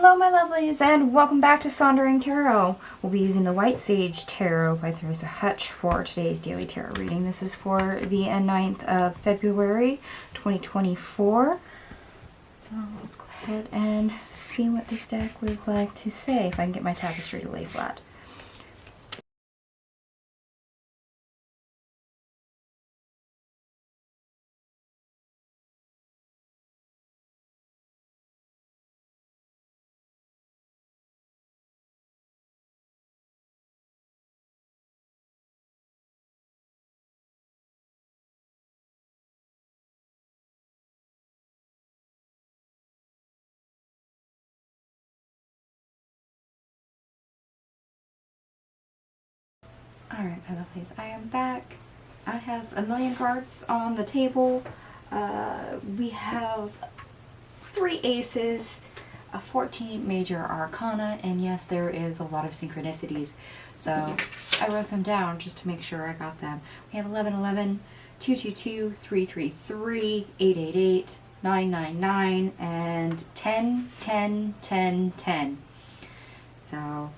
Hello my lovelies and welcome back to Sondering Tarot. We'll be using the White Sage Tarot by Theresa Hutch for today's daily tarot reading. This is for the 9th of February 2024. So let's go ahead and see what this deck would like to say, if I can get my tapestry to lay flat. Alright, my lovelies, I am back. I have a million cards on the table. We have 3 aces, 14 major arcana, and yes, there is a lot of synchronicities. So I wrote them down just to make sure I got them. We have 1111, 222, 333, 888, 999, and 10, 10, 10, 10. So,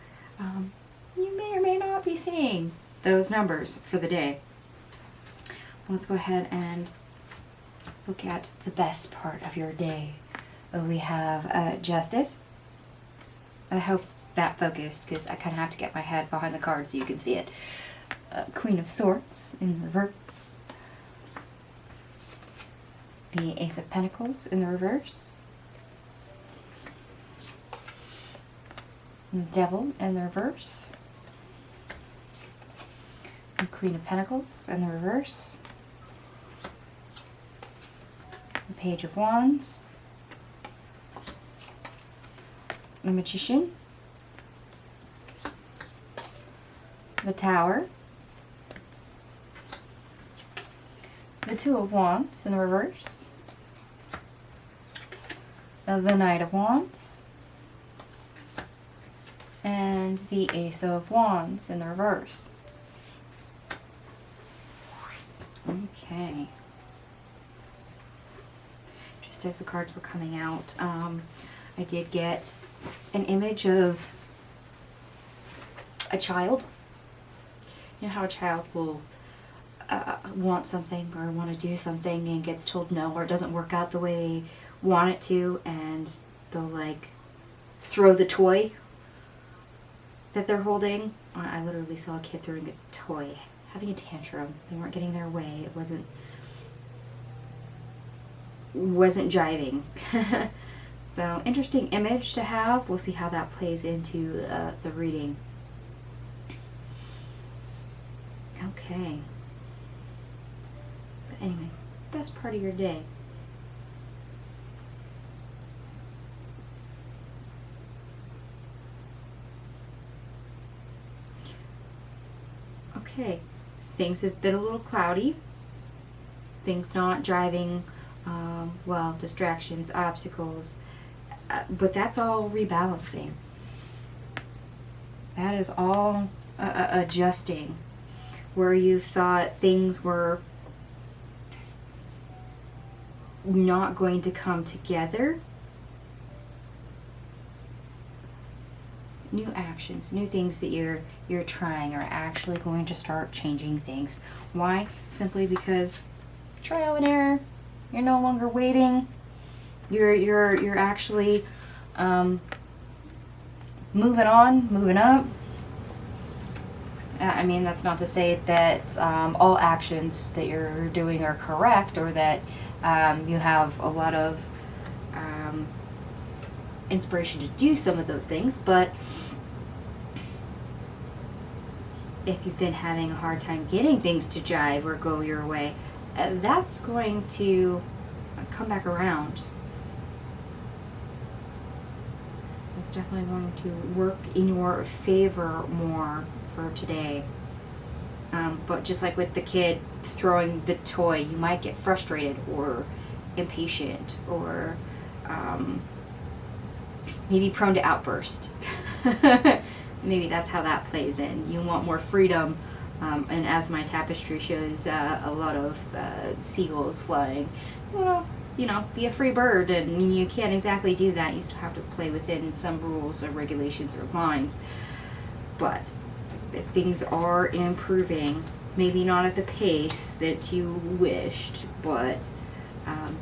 you may or may not be seeing those numbers for the day. Let's go ahead and look at the best part of your day. We have Justice. I hope that focused because I kind of have to get my head behind the card so you can see it. Queen of Swords in reverse. The Ace of Pentacles in the reverse. Devil in the reverse. And Queen of Pentacles in the reverse. The Page of Wands. The Magician. The Tower. The Two of Wands in the reverse. The Knight of Wands. And the Ace of Wands in the reverse. Okay. Just as the cards were coming out, I did get an image of a child. You know how a child will want something or want to do something and gets told no, or it doesn't work out the way they want it to, and they'll like throw the toy that they're holding. I literally saw a kid throwing a toy, having a tantrum. They weren't getting their way. It wasn't jiving. So interesting image to have. We'll see how that plays into the reading. Okay. But anyway, best part of your day. Okay, things have been a little cloudy. Things not driving well, distractions, obstacles, but that's all rebalancing. That is all adjusting. Where you thought things were not going to come together, new actions, new things that you're trying are actually going to start changing things. Why? Simply because trial and error. You're no longer waiting. You're actually moving on, moving up. I mean, that's not to say that all actions that you're doing are correct, or that you have a lot of inspiration to do some of those things, but if you've been having a hard time getting things to jive or go your way, that's going to come back around. It's definitely going to work in your favor more for today. But just like with the kid throwing the toy, you might get frustrated or impatient, or maybe prone to outburst. Maybe that's how that plays in. You want more freedom, and as my tapestry shows, a lot of seagulls flying. You want to be a free bird, and you can't exactly do that. You still have to play within some rules or regulations or lines. But things are improving. Maybe not at the pace that you wished, but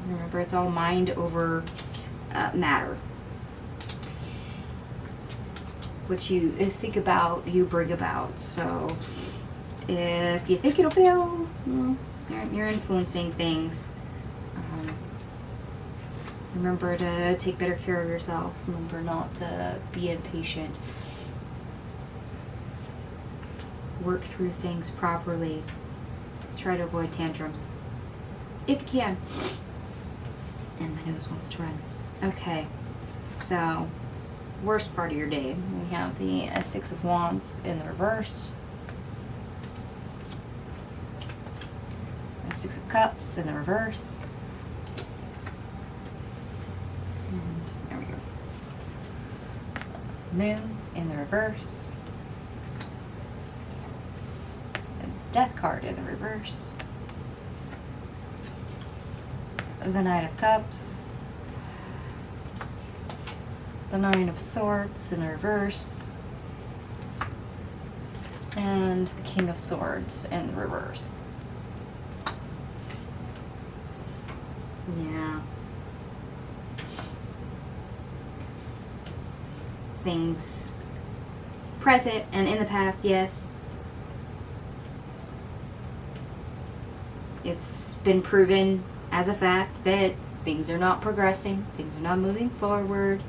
remember, it's all mind over matter. What you think about, you bring about. So if you think it'll fail, well, you're influencing things. Remember to take better care of yourself. Remember not to be impatient. Work through things properly. Try to avoid tantrums if you can. And my nose wants to run. Okay, so worst part of your day. We have the Six of Wands in the reverse. The Six of Cups in the reverse. And there we go. Moon in the reverse. The Death card in the reverse. The Knight of Cups. The Nine of Swords in the reverse. And the King of Swords in the reverse. Yeah. Things present and in the past, yes. It's been proven as a fact that things are not progressing, things are not moving forward,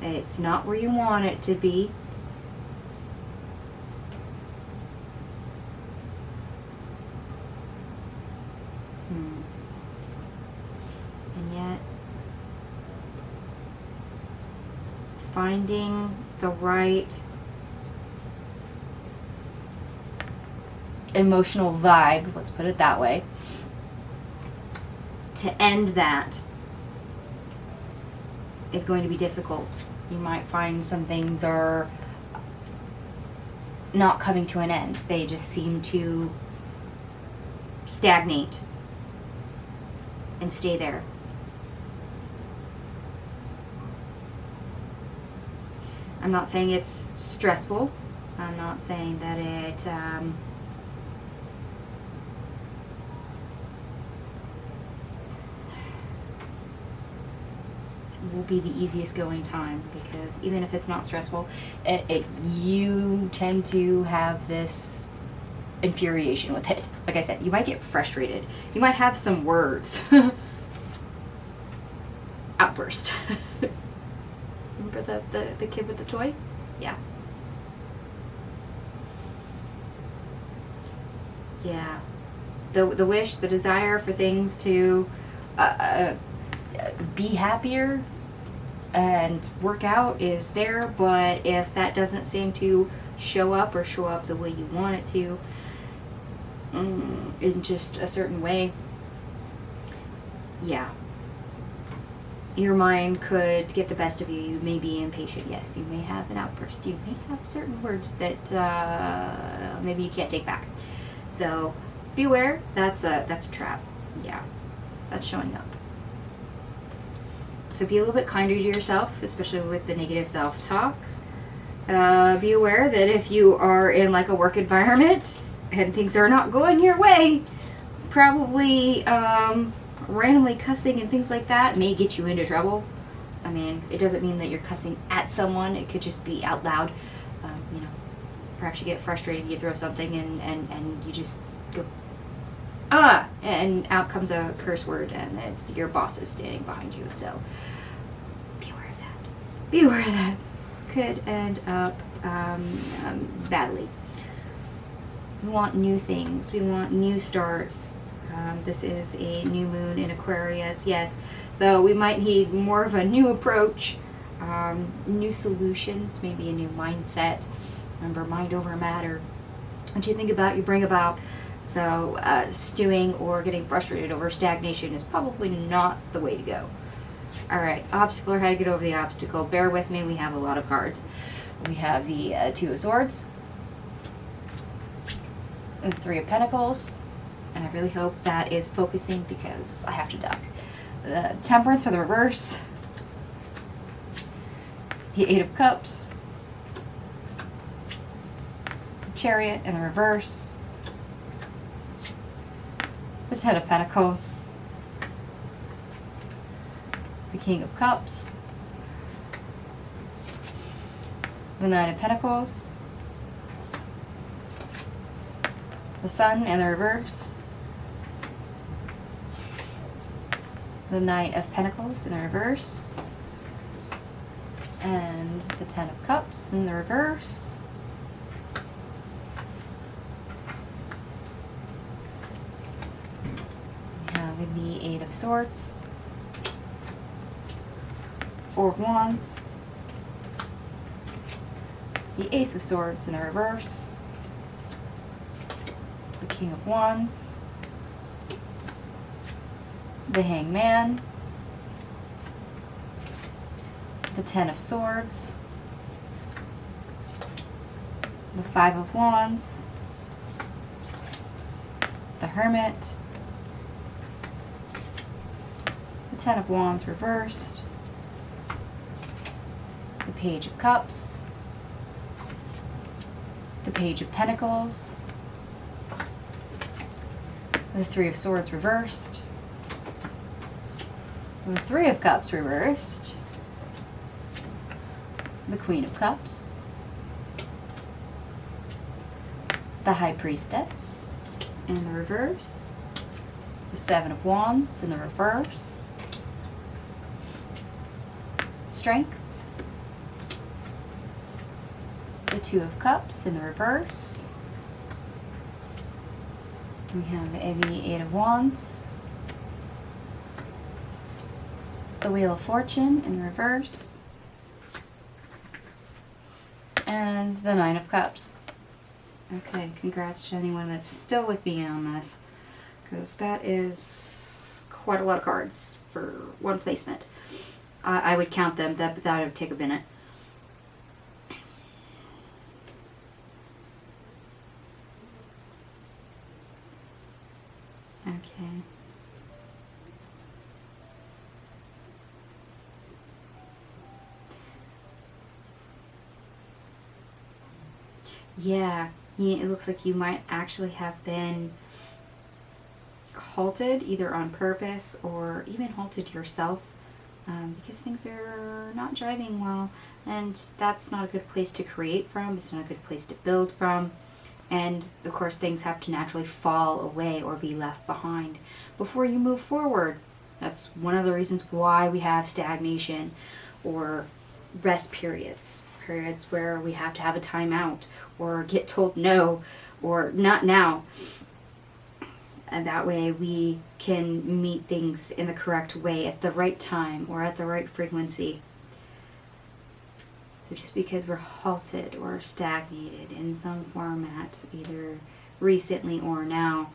it's not where you want it to be. And yet, finding the right emotional vibe, let's put it that way, to end that is going to be difficult. You might find some things are not coming to an end. They just seem to stagnate and stay there. I'm not saying it's stressful. I'm not saying that it will be the easiest going time, because even if it's not stressful, you tend to have this infuriation with it. Like I said, you might get frustrated. You might have some words. Outburst. Remember the kid with the toy? Yeah. Yeah. The wish, the desire for things to be happier and work out is there, but if that doesn't seem to show up the way you want it to, in just a certain way, yeah, your mind could get the best of you. You may be impatient, yes, you may have an outburst, you may have certain words that maybe you can't take back. So be aware, that's a trap. Yeah, that's showing up. So be a little bit kinder to yourself, especially with the negative self-talk. Be aware that if you are in like a work environment and things are not going your way, probably randomly cussing and things like that may get you into trouble. I mean, it doesn't mean that you're cussing at someone. It could just be out loud. Perhaps you get frustrated, you throw something and you just go, and out comes a curse word, and your boss is standing behind you. So be aware of that. Be aware of that. Could end up badly. We want new things. We want new starts. This is a new moon in Aquarius, yes. So we might need more of a new approach, new solutions, maybe a new mindset. Remember, mind over matter. What you think about, you bring about. So stewing or getting frustrated over stagnation is probably not the way to go. Alright, obstacle, or how to get over the obstacle. Bear with me, we have a lot of cards. We have the Two of Swords, the Three of Pentacles, and I really hope that is focusing because I have to duck. the Temperance in the reverse, the Eight of Cups, the Chariot in the reverse, the Ten of Pentacles, the King of Cups, the Nine of Pentacles, the Sun in the reverse, the Knight of Pentacles in the reverse, and the Ten of Cups in the reverse. We have the Eight of Swords, Four of Wands, the Ace of Swords in the reverse, the King of Wands, the Hangman, the Ten of Swords, the Five of Wands, the Hermit, the Ten of Wands reversed, the Page of Cups, the Page of Pentacles, the Three of Swords reversed, the Three of Cups reversed, the Queen of Cups, the High Priestess in the reverse, the Seven of Wands in the reverse, Strength, the Two of Cups in the reverse, we have the Eight of Wands, the Wheel of Fortune in the reverse, and the Nine of Cups. Okay, congrats to anyone that's still with me on this, because that is quite a lot of cards for one placement. I would count them, that would take a minute. Okay. Yeah, it looks like you might actually have been halted, either on purpose or even halted yourself, because things are not driving well, and that's not a good place to create from. It's not a good place to build from, and of course things have to naturally fall away or be left behind before you move forward. That's one of the reasons why we have stagnation or rest periods where we have to have a timeout or get told no or not now. And that way we can meet things in the correct way at the right time or at the right frequency. So just because we're halted or stagnated in some format, either recently or now,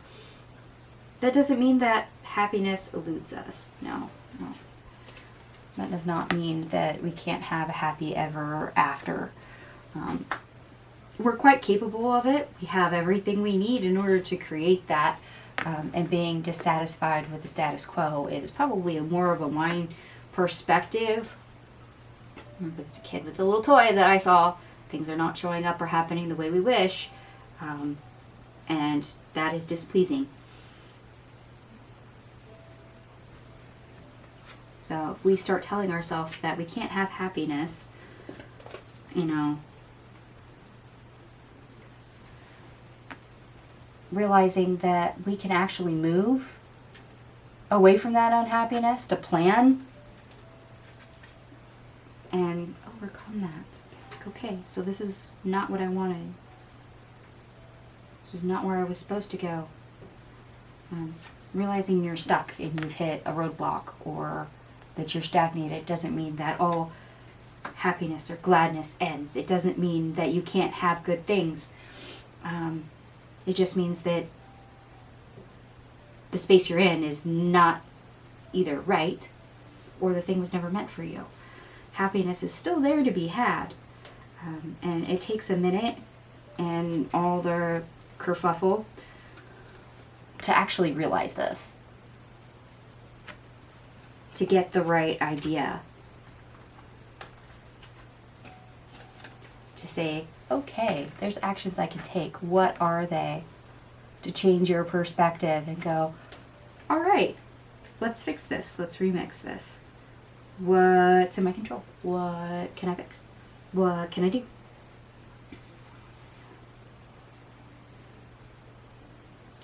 that doesn't mean that happiness eludes us. No. That does not mean that we can't have a happy ever after. We're quite capable of it. We have everything we need in order to create that. And being dissatisfied with the status quo is probably more of a mind perspective. With the kid with the little toy that I saw, things are not showing up or happening the way we wish, and that is displeasing. So if we start telling ourselves that we can't have happiness, realizing that we can actually move away from that unhappiness to plan and overcome that. Okay, so this is not what I wanted. This is not where I was supposed to go. Realizing you're stuck and you've hit a roadblock or that you're stagnated doesn't mean that all happiness or gladness ends. It doesn't mean that you can't have good things. It just means that the space you're in is not either right or the thing was never meant for you. Happiness is still there to be had. And it takes a minute and all the kerfuffle to actually realize this. to get the right idea. To say, okay, there's actions I can take. What are they? To change your perspective and go, all right, let's fix this. Let's remix this. What's in my control? What can I fix? What can I do?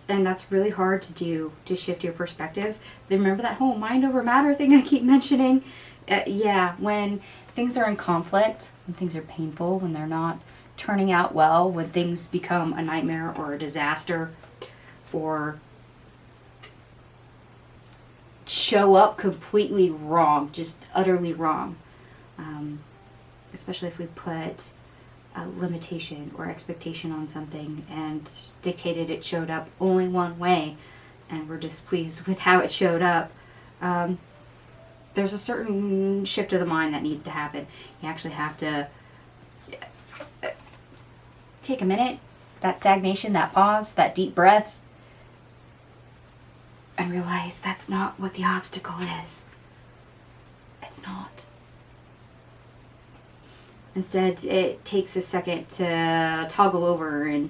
And that's really hard to do, to shift your perspective. Then remember that whole mind over matter thing I keep mentioning? Yeah, when things are in conflict, when things are painful, when they're not turning out well, when things become a nightmare or a disaster, or show up completely wrong, just utterly wrong. Especially if we put a limitation or expectation on something and dictated it showed up only one way and we're displeased with how it showed up. There's a certain shift of the mind that needs to happen. You actually have to take a minute, that stagnation, that pause, that deep breath, and realize that's not what the obstacle is. It's not. Instead, it takes a second to toggle over and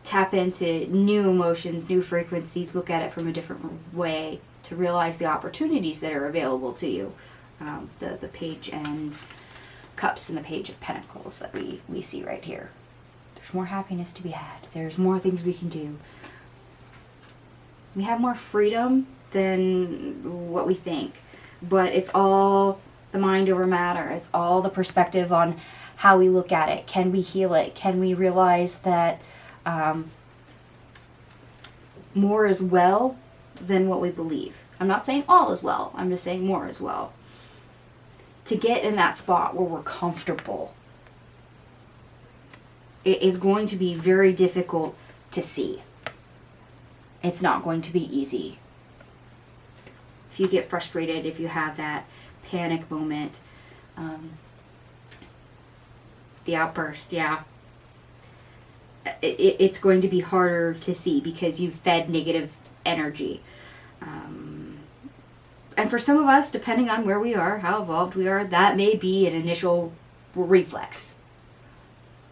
tap into new emotions, new frequencies, look at it from a different way to realize the opportunities that are available to you. The Page and Cups and the Page of Pentacles that we see right here. There's more happiness to be had. There's more things we can do. We have more freedom than what we think, but it's all the mind over matter. It's all the perspective on how we look at it. Can we heal it? Can we realize that more is well than what we believe? I'm not saying all is well. I'm just saying more is well. To get in that spot where we're comfortable, it is going to be very difficult to see. It's not going to be easy. If you get frustrated, if you have that panic moment, the outburst, yeah, it's going to be harder to see because you've fed negative energy. And for some of us, depending on where we are, how evolved we are, that may be an initial reflex.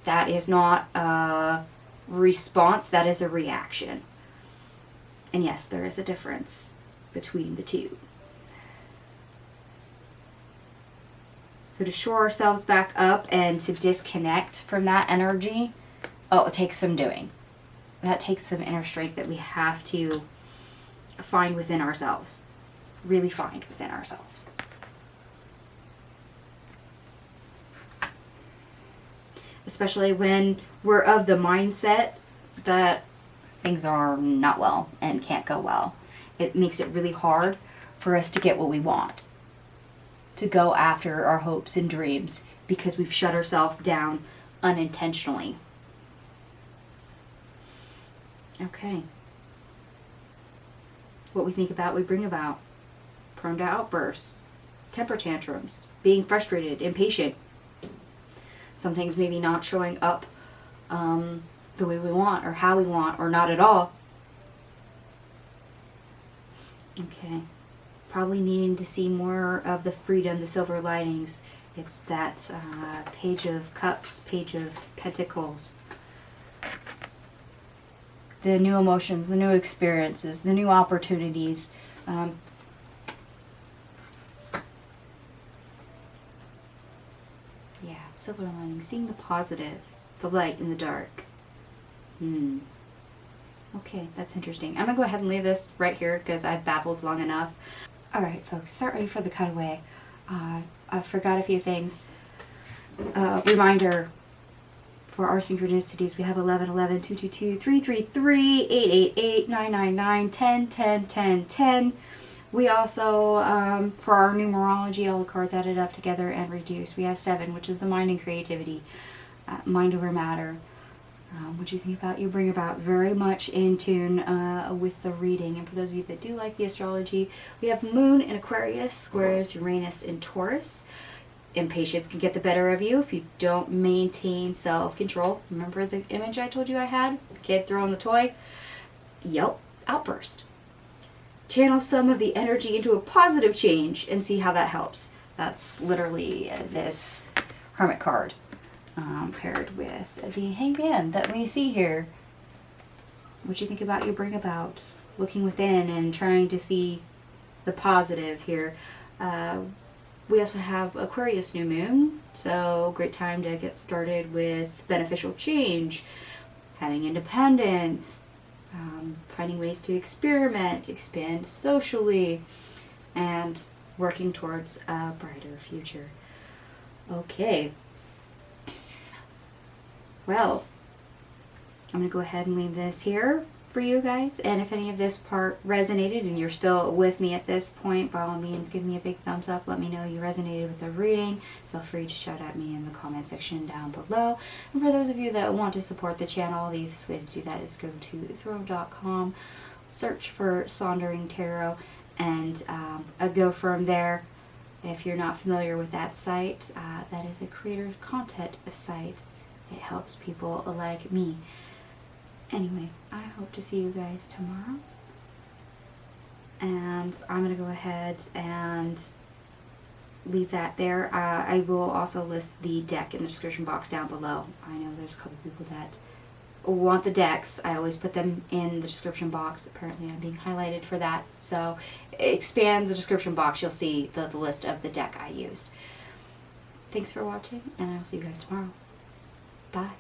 That is not a response, that is a reaction. And yes, there is a difference between the two. So to shore ourselves back up and to disconnect from that energy, it takes some doing. That takes some inner strength that we have to find within ourselves. Really find within ourselves. Especially when we're of the mindset that things are not well and can't go well. It makes it really hard for us to get what we want. To go after our hopes and dreams because we've shut ourselves down unintentionally. Okay. What we think about, we bring about. Prone to outbursts, temper tantrums, being frustrated, impatient. Some things maybe not showing up the way we want or how we want or not at all. Okay. Probably needing to see more of the freedom, the silver linings. It's that Page of Cups, Page of Pentacles. The new emotions, the new experiences, the new opportunities. Yeah, silver linings. Seeing the positive, the light in the dark. Okay, that's interesting. I'm going to go ahead and leave this right here because I've babbled long enough. Alright folks, start ready for the cutaway. I forgot a few things. Reminder for our synchronicities, we have 11, 11, 2, 2, 2, 3, 3, 3, 8, 8, 8, 9, 9, 9, 10, 10, 10, 10. We also, for our numerology, all the cards added up together and reduced, we have 7, which is the mind and creativity, mind over matter. What you think about, you bring about very much in tune with the reading. And for those of you that do like the astrology, we have Moon in Aquarius, squares Uranus in Taurus. Impatience can get the better of you if you don't maintain self-control. Remember the image I told you I had? Kid throwing the toy? Yelp, outburst. channel some of the energy into a positive change and see how that helps. That's literally this Hermit card paired with the Hangman that we see here. What you think about your bring about, looking within and trying to see the positive here. We also have Aquarius new moon, so great time to get started with beneficial change, having independence, finding ways to experiment, expand socially, and working towards a brighter future. Okay. Well, I'm going to go ahead and leave this here for you guys. And if any of this part resonated and you're still with me at this point, by all means, give me a big thumbs up. Let me know you resonated with the reading. Feel free to shout at me in the comment section down below. And for those of you that want to support the channel, the easiest way to do that is go to throne.com, search for Sondering Tarot, and go from there. If you're not familiar with that site, that is a creator content site. It helps people like me. Anyway, I hope to see you guys tomorrow. And I'm going to go ahead and leave that there. I will also list the deck in the description box down below. I know there's a couple people that want the decks. I always put them in the description box. Apparently I'm being highlighted for that. So expand the description box. You'll see the list of the deck I used. Thanks for watching, and I will see you guys tomorrow. Bye.